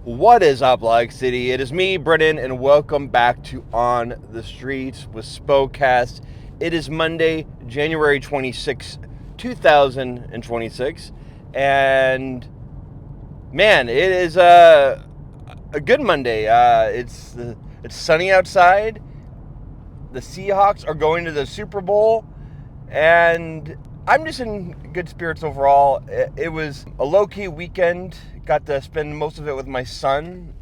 What is up, Like City? It is me, Brennan, and welcome back to On the Streets with Spokast. It is Monday, January 26, 2026, and man, it is a good Monday. It's sunny outside. The Seahawks are going to the Super Bowl, and I'm just in good spirits overall. It was a low-key weekend. Got to spend most of it with my son.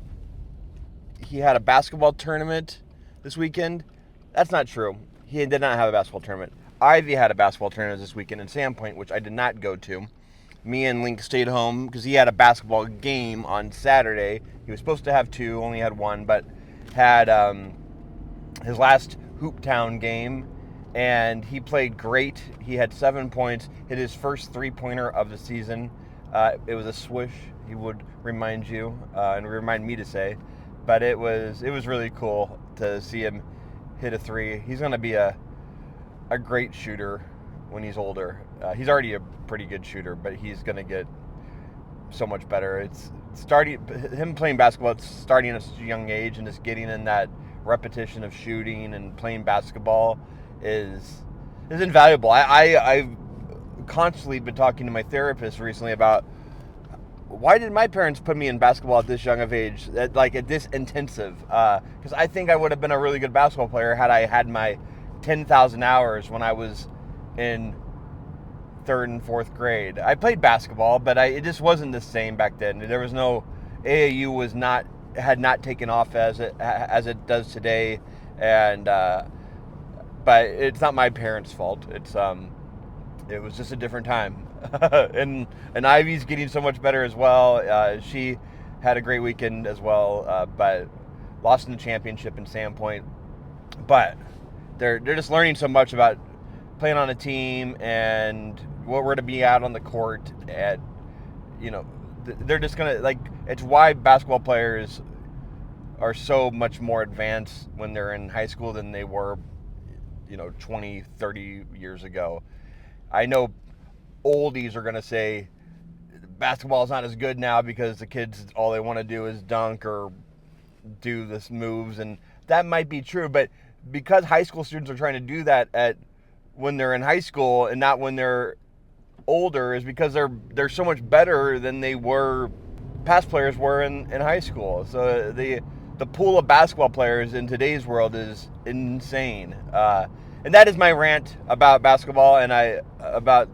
He had a basketball tournament this weekend. That's not true. He did not have a basketball tournament. Ivy had a basketball tournament this weekend in Sandpoint, which I did not go to. Me and Link stayed home because he had a basketball game on Saturday. He was supposed to have two, only had one, but had his last Hooptown game, and he played great. He had 7 points, hit his first three-pointer of the season. It was a swish, he would remind you, and remind me to say, but it was really cool to see him hit a three. He's going to be a great shooter when he's older. He's already a pretty good shooter, but he's going to get so much better. It's starting him playing basketball. It's starting at such a young age, and just getting in that repetition of shooting and playing basketball is invaluable. I've constantly been talking to my therapist recently about why did my parents put me in basketball at this young of age, at this intensive? Because I think I would have been a really good basketball player had I had my 10,000 hours when I was in third and fourth grade. I played basketball, but it just wasn't the same back then. There was no AAU had not taken off as it does today, and but it's not my parents' fault. It was just a different time. and Ivy's getting so much better as well. She had a great weekend as well, but lost in the championship in Sandpoint. But they're just learning so much about playing on a team and what we're to be out on the court. At they're just gonna it's why basketball players are so much more advanced when they're in high school than they were 20, 30 years ago. I know oldies are going to say basketball is not as good now because the kids, all they want to do is dunk or do this moves, and that might be true, but because high school students are trying to do that when they're in high school and not when they're older, is because they're so much better than they were, past players were in high school. So the pool of basketball players in today's world is insane. And that is my rant about basketball and about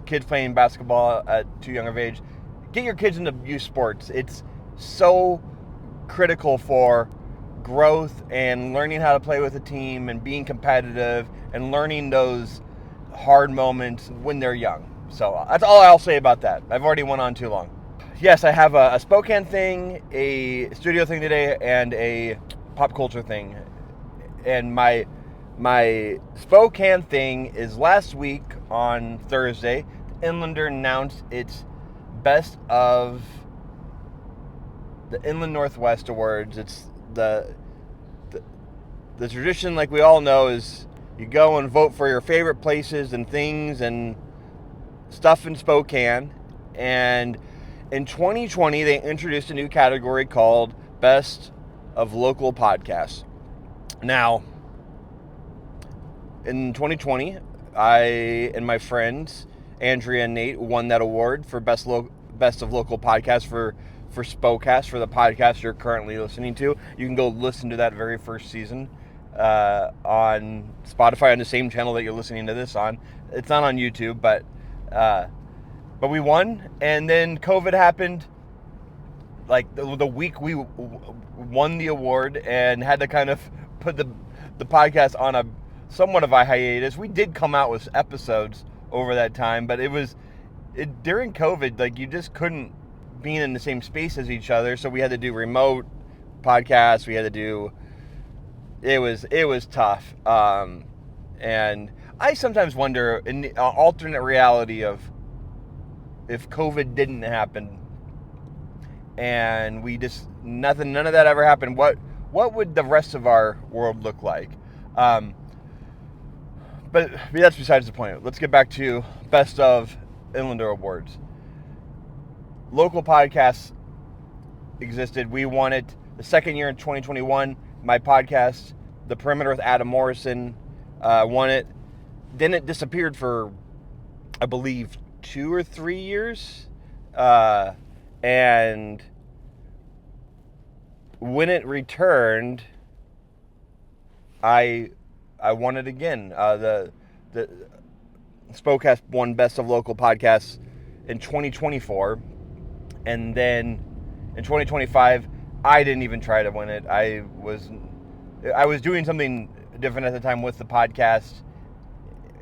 kids playing basketball at too young of age. Get your kids into youth sports. It's so critical for growth and learning how to play with a team and being competitive and learning those hard moments when they're young. So that's all I'll say about that. I've already went on too long. Yes, I have a Spokane thing, a studio thing today, and a pop culture thing. And my Spokane thing is last week on Thursday, the Inlander announced its Best of the Inland Northwest Awards. It's the tradition, like we all know, is you go and vote for your favorite places and things and stuff in Spokane. And in 2020, they introduced a new category called Best of Local Podcasts. Now, in 2020, I and my friends, Andrea and Nate, won that award for Best of Local Podcasts for Spokast, for the podcast you're currently listening to. You can go listen to that very first season on Spotify on the same channel that you're listening to this on. It's not on YouTube, but we won. And then COVID happened, like the week we won the award, and had to kind of put the podcast on a somewhat of a hiatus. We did come out with episodes over that time, but during COVID, like, you just couldn't be in the same space as each other, so we had to do remote podcasts. We had to do, it was tough. And I sometimes wonder, in the alternate reality of if COVID didn't happen and we just none of that ever happened, what would the rest of our world look like? But that's besides the point. Let's get back to Best of Inlander Awards. Local podcasts existed. We won it the second year in 2021. My podcast, The Perimeter with Adam Morrison, won it. Then it disappeared for, I believe, 2 or 3 years. And when it returned, I won it again. The Spokast won Best of Local Podcasts in 2024, and then in 2025, I didn't even try to win it. I was doing something different at the time with the podcast,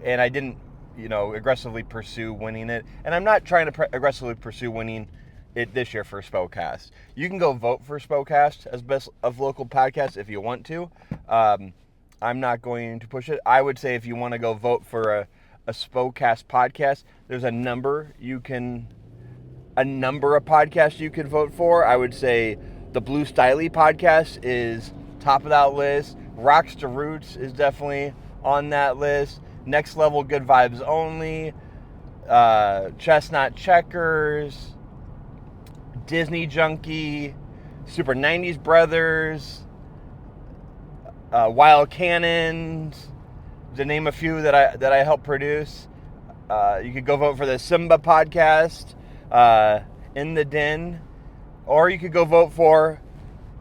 and I didn't, aggressively pursue winning it. And I'm not trying to aggressively pursue winning it this year for Spokast. You can go vote for Spokast as Best of Local Podcasts if you want to. I'm not going to push it. I would say if you want to go vote for a Spokast podcast, there's a number of podcasts you could vote for. I would say the Blue Styley podcast is top of that list. Rocks to Roots is definitely on that list. Next Level Good Vibes Only, Chestnut Checkers, Disney Junkie, Super 90s Brothers, Wild Cannons, to name a few that I helped produce. You could go vote for the Simba podcast, In the Den, or you could go vote for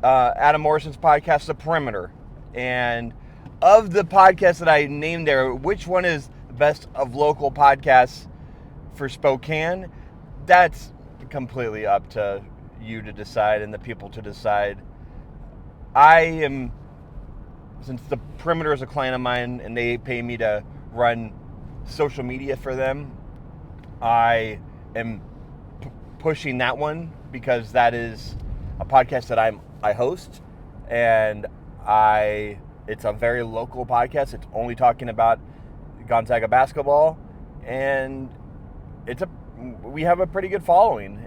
Adam Morrison's podcast, The Perimeter. And of the podcasts that I named there, which one is the best of local podcasts for Spokane? That's completely up to you to decide and the people to decide. Since The Perimeter is a client of mine and they pay me to run social media for them, I am pushing that one because that is a podcast that I host, and it's a very local podcast. It's only talking about Gonzaga basketball, and we have a pretty good following.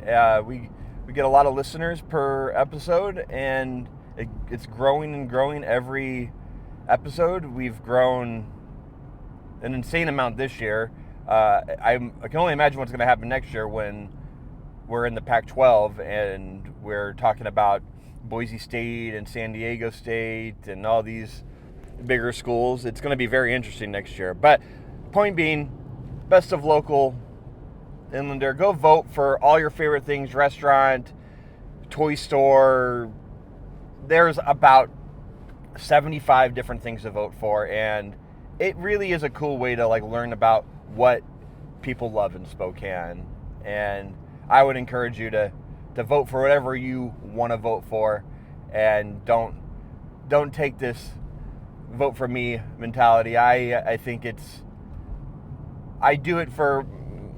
We get a lot of listeners per episode, and it's growing and growing every episode. We've grown an insane amount this year. I can only imagine what's going to happen next year when we're in the Pac-12 and we're talking about Boise State and San Diego State and all these bigger schools. It's going to be very interesting next year. But point being, Best of Local Inlander, go vote for all your favorite things, restaurant, toy store. There's about 75 different things to vote for, and it really is a cool way to learn about what people love in Spokane. And I would encourage you to vote for whatever you want to vote for, and don't take this vote for me mentality. I think I do it for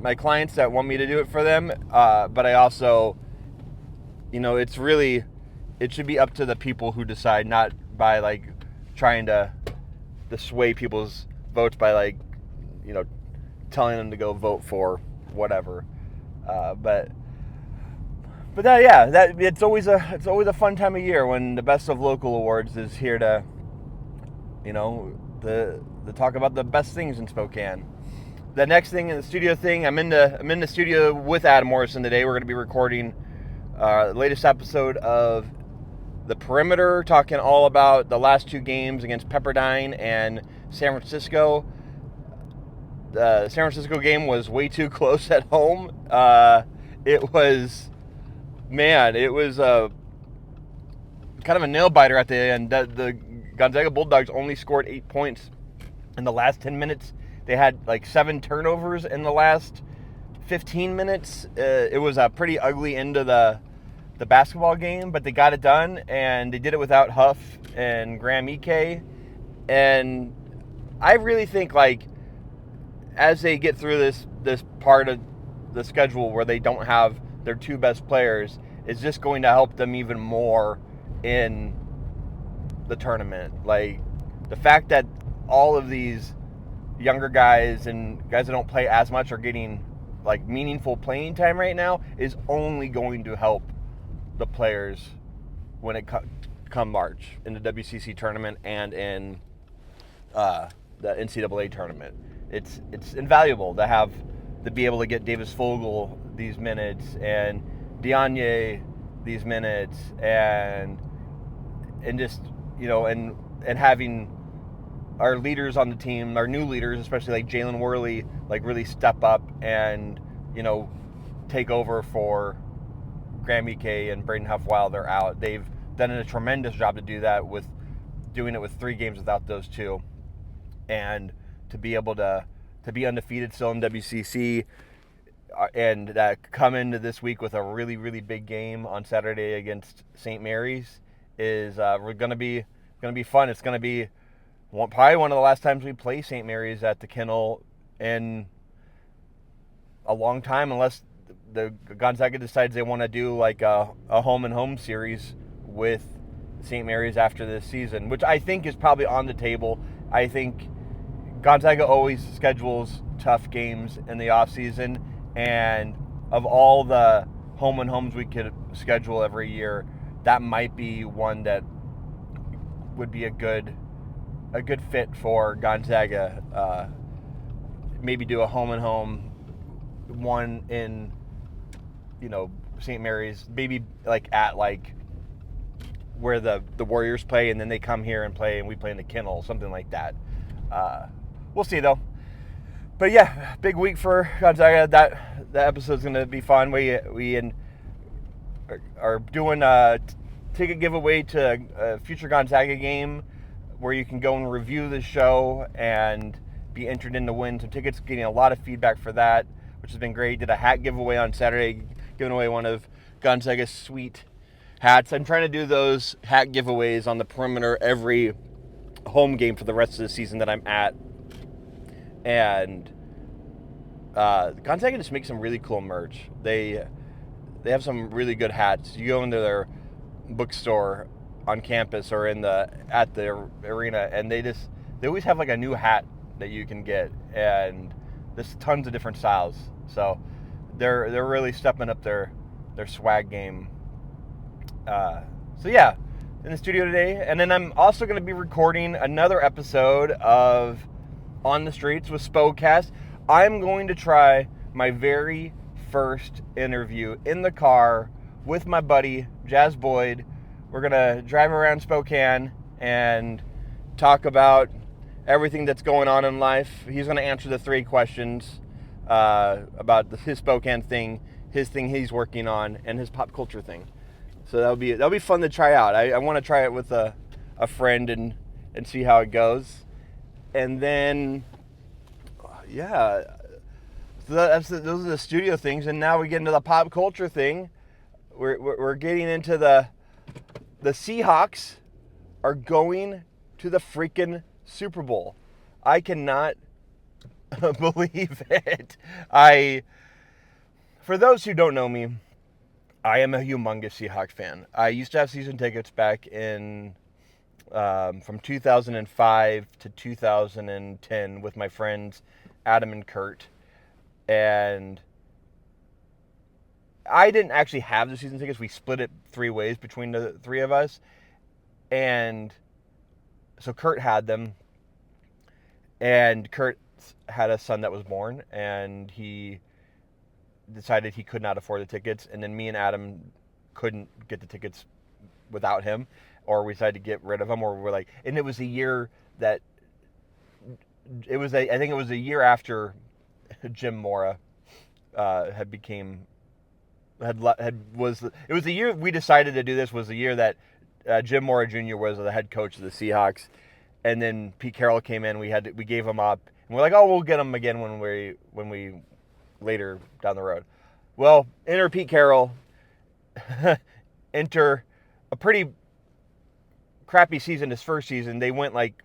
my clients that want me to do it for them, but I also, it should be up to the people who decide, not by trying to sway people's votes by telling them to go vote for whatever. But it's always a fun time of year when the Best of Local Awards is here to talk about the best things in Spokane. The next thing in the studio thing, I'm in the studio with Adam Morrison today. We're going to be recording the latest episode of The Perimeter, talking all about the last 2 games against Pepperdine and San Francisco. The San Francisco game was way too close at home. It was a kind of a nail biter at the end. The Gonzaga Bulldogs only scored 8 points in the last 10 minutes. They had 7 turnovers in the last 15 minutes. It was a pretty ugly end of the basketball game, but they got it done, and they did it without Huff and Graham Ike. And I really think as they get through this part of the schedule where they don't have their 2 best players, it's just going to help them even more in the tournament. The fact that all of these younger guys and guys that don't play as much are getting meaningful playing time right now is only going to help the players when it come March in the WCC tournament and in the NCAA tournament. It's invaluable to be able to get Davis Fogel these minutes and Dianye these minutes, and just, and having our leaders on the team, our new leaders, especially like Jalen Worley, like really step up and, take over for Graham Ike and Braden Huff while they're out. They've done a tremendous job to do that, with doing it with 3 games without those two, and to be able to be undefeated still in WCC, and come into this week with a really, really big game on Saturday against St. Mary's is going to be fun. It's going to be probably one of the last times we play St. Mary's at the Kennel in a long time, unless the Gonzaga decides they want to do like a home and home series with St. Mary's after this season, which I think is probably on the table. I think Gonzaga always schedules tough games in the off season, and of all the home and homes we could schedule every year, that might be one that would be a good fit for Gonzaga. Maybe do a home and home one in, St. Mary's, maybe like at like where the Warriors play, and then they come here and play, and we play in the Kennel, something like that. We'll see though. But yeah, big week for Gonzaga. That episode's gonna be fun. We are doing a ticket giveaway to a future Gonzaga game, where you can go and review the show and be entered in to win some tickets. Getting a lot of feedback for that, which has been great. Did a hat giveaway on Saturday, giving away one of Gonzaga's sweet hats. I'm trying to do those hat giveaways on the perimeter every home game for the rest of the season that I'm at. And Gonzaga just makes some really cool merch. They have some really good hats. You go into their bookstore on campus or at the arena, and they always have like a new hat that you can get, and there's tons of different styles. So they're really stepping up their swag game. So yeah, in the studio today, and then I'm also going to be recording another episode of On the Streets with Spokast. I'm going to try my very first interview in the car with my buddy Jazz Boyd. We're going to drive around Spokane and talk about everything that's going on in life. He's going to answer the 3 questions about his Spokane thing, his thing he's working on, and his pop culture thing. So that'll be fun to try out. I want to try it with a friend and see how it goes. And then, yeah, so those are the studio things. And now we get into the pop culture thing. We're getting into the Seahawks are going to the freaking Super Bowl. I cannot believe it. For those who don't know me, I am a humongous Seahawks fan. I used to have season tickets back in from 2005 to 2010 with my friends Adam and Kurt. And I didn't actually have the season tickets. We split it 3 ways between the 3 of us. And so Kurt had them. And Kurt had a son that was born, and he decided he could not afford the tickets. And then me and Adam couldn't get the tickets without him, or we decided to get rid of them, or we're like, and it was a year that it was I think it was a year after Jim Mora it was the year we decided to do this. Was the year that Jim Mora Jr. was the head coach of the Seahawks, and then Pete Carroll came in. We gave him up, and we're like, oh, we'll get him again when we later down the road. Well, enter Pete Carroll, enter a pretty crappy season. His first season, they went like,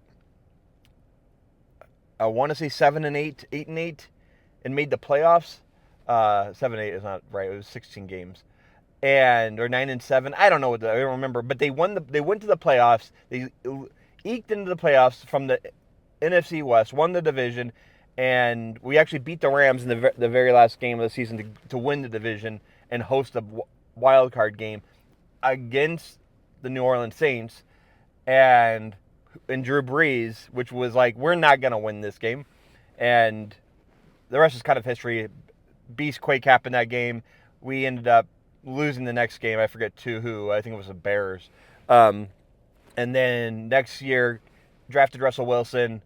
I want to say 7-8, 8-8, and made the playoffs. 7-8 is not right. It was 16 games, or 9-7. I don't know I don't remember. But they went to the playoffs. They eked into the playoffs from the NFC West, won the division, and we actually beat the Rams in the very last game of the season to win the division and host a wild card game against the New Orleans Saints and Drew Brees, which was like, we're not going to win this game. And the rest is kind of history. Beast Quake happened that game. We ended up losing the next game. I forget to who. I think it was the Bears. And then next year, drafted Russell Wilson,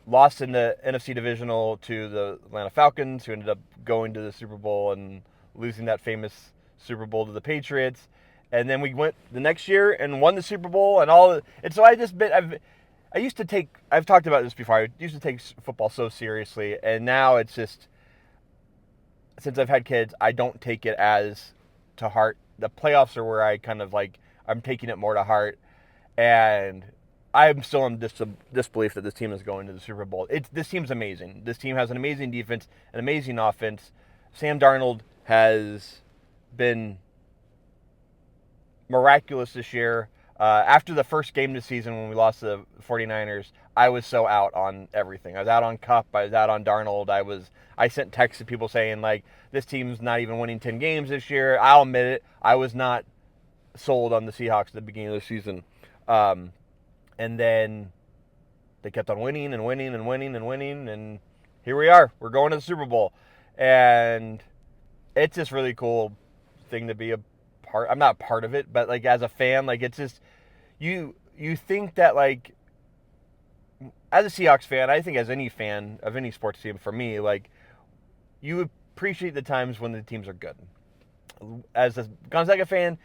lost in the NFC Divisional to the Atlanta Falcons, who ended up going to the Super Bowl and losing that famous Super Bowl to the Patriots. And then we went the next year and won the Super Bowl and all. And so I've talked about this before. I used to take football so seriously, and now it's just, since I've had kids, I don't take it as to heart. The playoffs are where I kind of like, I'm taking it more to heart, and I'm still in disbelief that this team is going to the Super Bowl. This team's amazing. This team has an amazing defense, an amazing offense. Sam Darnold has been miraculous this year. After the first game this season when we lost to the 49ers, I was so out on everything. I was out on Kupp. I was out on Darnold. I sent texts to people saying, like, this team's not even winning 10 games this year. I'll admit it. I was not sold on the Seahawks at the beginning of the season. And then they kept on winning and winning and winning and winning, and here we are. We're going to the Super Bowl. And it's just really cool thing to be a part. I'm not part of it, but like as a fan, like it's just you think that, like, as a Seahawks fan, I think as any fan of any sports team, for me, like, you appreciate the times when the teams are good. As a Gonzaga fan,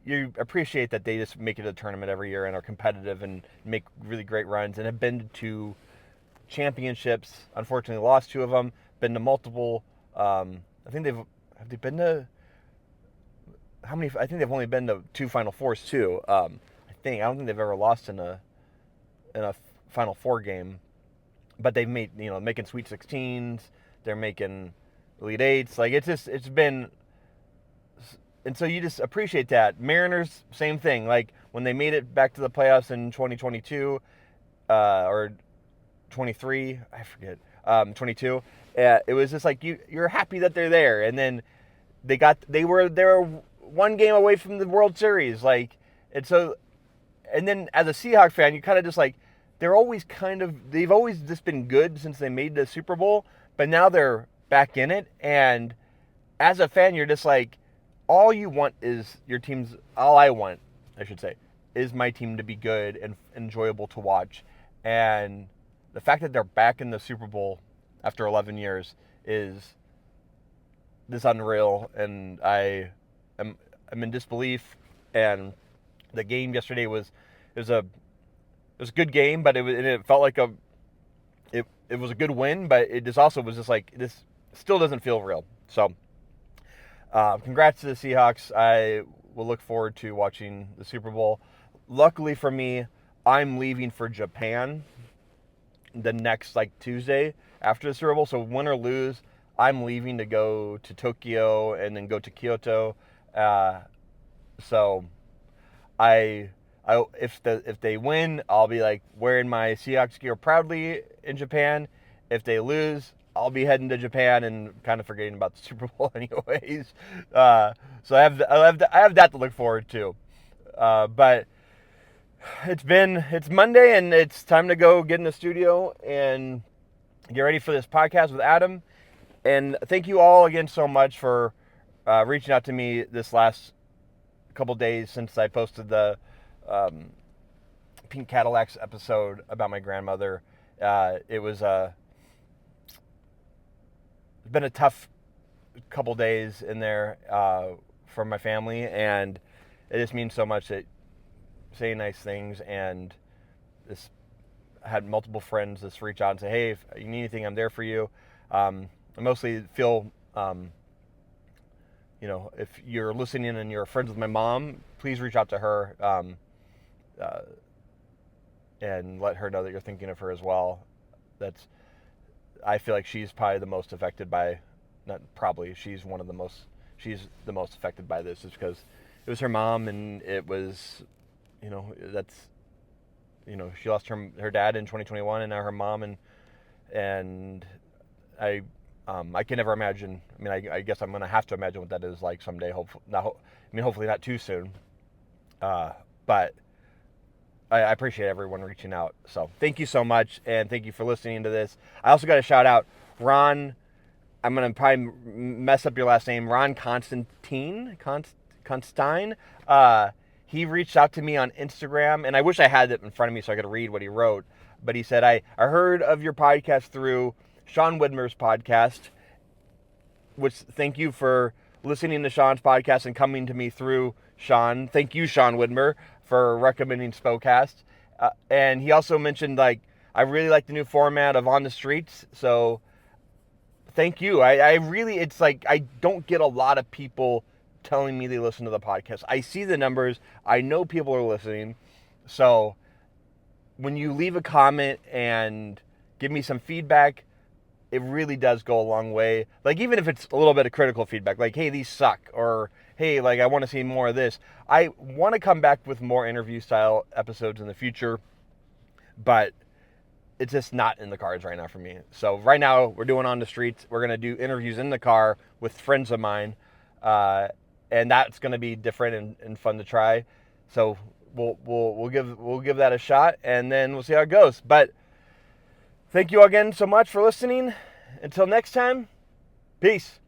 you appreciate that they just make it to the tournament every year and are competitive and make really great runs and have been to championships. Unfortunately, lost 2 of them. Been to multiple. I think have they been to how many? I think they've only been to 2 Final Fours too. I don't think they've ever lost in a Final Four game, but they've made, making Sweet 16s. They're making Elite Eights. Like it's been. And so you just appreciate that. Mariners, same thing. Like when they made it back to the playoffs in 2022 or 23, I forget, 22. It was just like you're happy that they're there. And then they were 1 game away from the World Series. Like, and then as a Seahawks fan, you kind of just like, they've always just been good since they made the Super Bowl, but now they're back in it. And as a fan, you're just like, all I want, I should say, is my team to be good and enjoyable to watch. And the fact that they're back in the Super Bowl after 11 years is this unreal. And I'm in disbelief. And the game yesterday was a good game, but it felt like it was a good win, but it just also was just like, this still doesn't feel real. So congrats to the Seahawks. I will look forward to watching the Super Bowl. Luckily for me, I'm leaving for Japan the next Tuesday after the Super Bowl. So win or lose, I'm leaving to go to Tokyo and then go to Kyoto. So if they win, I'll be like wearing my Seahawks gear proudly in Japan. If they lose, I'll be heading to Japan and kind of forgetting about the Super Bowl anyways. So I have that to look forward to. But it's Monday and it's time to go get in the studio and get ready for this podcast with Adam. And thank you all again so much for reaching out to me this last couple days since I posted the Pink Cadillacs episode about my grandmother. It's been a tough couple days in there for my family, and it just means so much that saying nice things. And I had multiple friends just reach out and say, hey, if you need anything, I'm there for you. I mostly feel, if you're listening and you're friends with my mom, please reach out to her and let her know that you're thinking of her as well. I feel like she's probably the most affected by, she's the most affected by this, is because it was her mom, and it was, she lost her dad in 2021, and now her mom, and I can never imagine. I mean, I guess I'm gonna have to imagine what that is like someday. Hopefully not too soon. But I appreciate everyone reaching out. So thank you so much, and thank you for listening to this. I also got to shout out Ron I'm going to probably mess up your last name, Ron Constantine. He reached out to me on Instagram, and I wish I had it in front of me so I could read what he wrote. But he said, I heard of your podcast through Sean Widmer's podcast, which thank you for listening to Sean's podcast and coming to me through Sean. Thank you, Sean Widmer, for recommending Spokast. And he also mentioned, like, I really like the new format of On the Streets, so thank you. I really, it's like, I don't get a lot of people telling me they listen to the podcast. I see the numbers. I know people are listening. So when you leave a comment and give me some feedback, it really does go a long way. Like, even if it's a little bit of critical feedback, like, hey, these suck, or hey, like, I want to see more of this. I want to come back with more interview style episodes in the future, but it's just not in the cards right now for me. So right now we're doing On the Streets. We're going to do interviews in the car with friends of mine. And that's going to be different and fun to try. So we'll give that a shot, and then we'll see how it goes. But thank you again so much for listening. Until next time, peace.